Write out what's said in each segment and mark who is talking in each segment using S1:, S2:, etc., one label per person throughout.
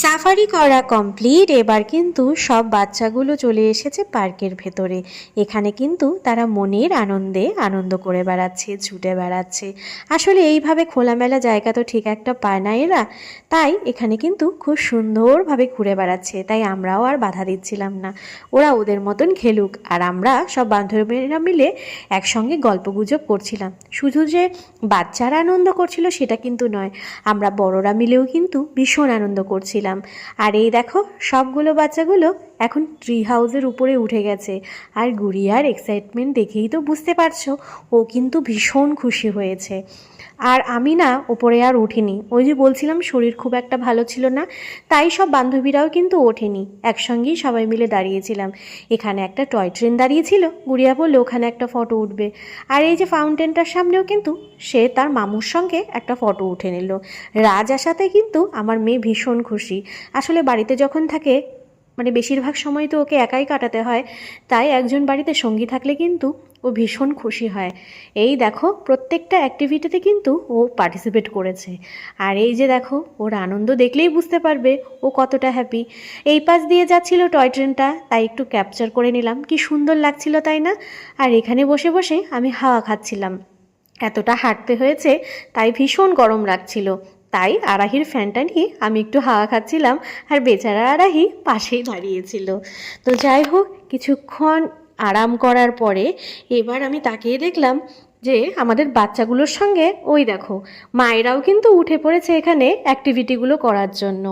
S1: Safari করা complete. এবার কিন্তু সব বাচ্চাগুলো চলে এসেছে পার্কের ভেতরে। এখানে কিন্তু তারা মনের আনন্দে আনন্দ করে বেড়াচ্ছে, ছুটে বেড়াচ্ছে। আসলে এইভাবে খোলামেলা জায়গা তো ঠিক একটা পায় না এরা, তাই এখানে কিন্তু খুব সুন্দরভাবে ঘুরে বেড়াচ্ছে। তাই আমরাও আর বাধা দিচ্ছিলাম না, ওরা ওদের মতন খেলুক। আর আমরা সব বান্ধবীরা মিলে একসঙ্গে গল্পগুজব করছিলাম। শুধু যে বাচ্চারা আনন্দ করছিল সেটা কিন্তু নয়, আমরা বড়রা মিলেও কিন্তু ভীষণ আনন্দ করছিলাম। আর এই দেখো সবগুলো বাচ্চাগুলো এখন ট্রি হাউসের উপরে উঠে গেছে। আর গুড়িয়ার এক্সাইটমেন্ট দেখেই তো বুঝতে পারছো, ও কিন্তু ভীষণ খুশি হয়েছে। আর আমি না ওপরে আর উঠিনি, ওই যে বলছিলাম শরীর খুব একটা ভালো ছিল না, তাই সব বান্ধবীরাও কিন্তু ওঠেনি, একসঙ্গেই সবাই মিলে দাঁড়িয়েছিলাম। এখানে একটা টয় ট্রেন দাঁড়িয়েছিল, গুড়িয়া বললে ওখানে একটা ফটো উঠবে। আর এই যে ফাউন্টেনটার সামনেও কিন্তু সে তার মামুর সঙ্গে একটা ফটো উঠে নিল। রাজ আসাতে কিন্তু আমার মেয়ে ভীষণ খুশি। আসলে বাড়িতে যখন থাকে মানে বেশিরভাগ সময় তো ওকে একাই কাটাতে হয়, তাই একজন বাড়িতে সঙ্গী থাকলে কিন্তু ও ভীষণ খুশি হয়। এই দেখো প্রত্যেকটা অ্যাক্টিভিটিতে কিন্তু ও পার্টিসিপেট করেছে। আর এই যে দেখো ওর আনন্দ দেখলেই বুঝতে পারবে ও কতটা হ্যাপি। এই পাশ দিয়ে যাচ্ছিল টয় ট্রেনটা, তাই একটু ক্যাপচার করে নিলাম, কি সুন্দর লাগছিল তাই না। আর এখানে বসে বসে আমি হাওয়া খাচ্ছিলাম। এতটা হাঁটতে হয়েছে তাই ভীষণ গরম লাগছিল, তাই আরাহির ফ্যানটা নিয়ে আমি একটু হাওয়া খাচ্ছিলাম। আর বেচারা আরাহি পাশেই দাঁড়িয়েছিল। তো যাই হোক, কিছুক্ষণ আরাম করার পরে এবার আমি তাকিয়ে দেখলাম যে আমাদের বাচ্চাগুলোর সঙ্গে ওই দেখো মায়েরাও কিন্তু উঠে পড়েছে এখানে অ্যাক্টিভিটিগুলো করার জন্য।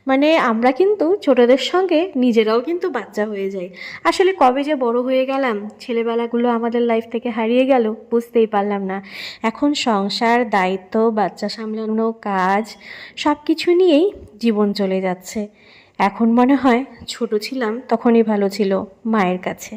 S1: মানে আমরা কিন্তু ছোটদের সঙ্গে নিজেরাও কিন্তু বাচ্চা হয়ে যাই। আসলে কবে যে বড় হয়ে গেলাম, ছেলেবেলাগুলো আমাদের লাইফ থেকে হারিয়ে গেল বুঝতেই পারলাম না। এখন সংসার, দায়িত্ব, বাচ্চা সামলানো, কাজ, সব কিছু নিয়েই জীবন চলে যাচ্ছে। এখন মনে হয় ছোট ছিলাম তখনই ভালো ছিল মায়ের কাছে।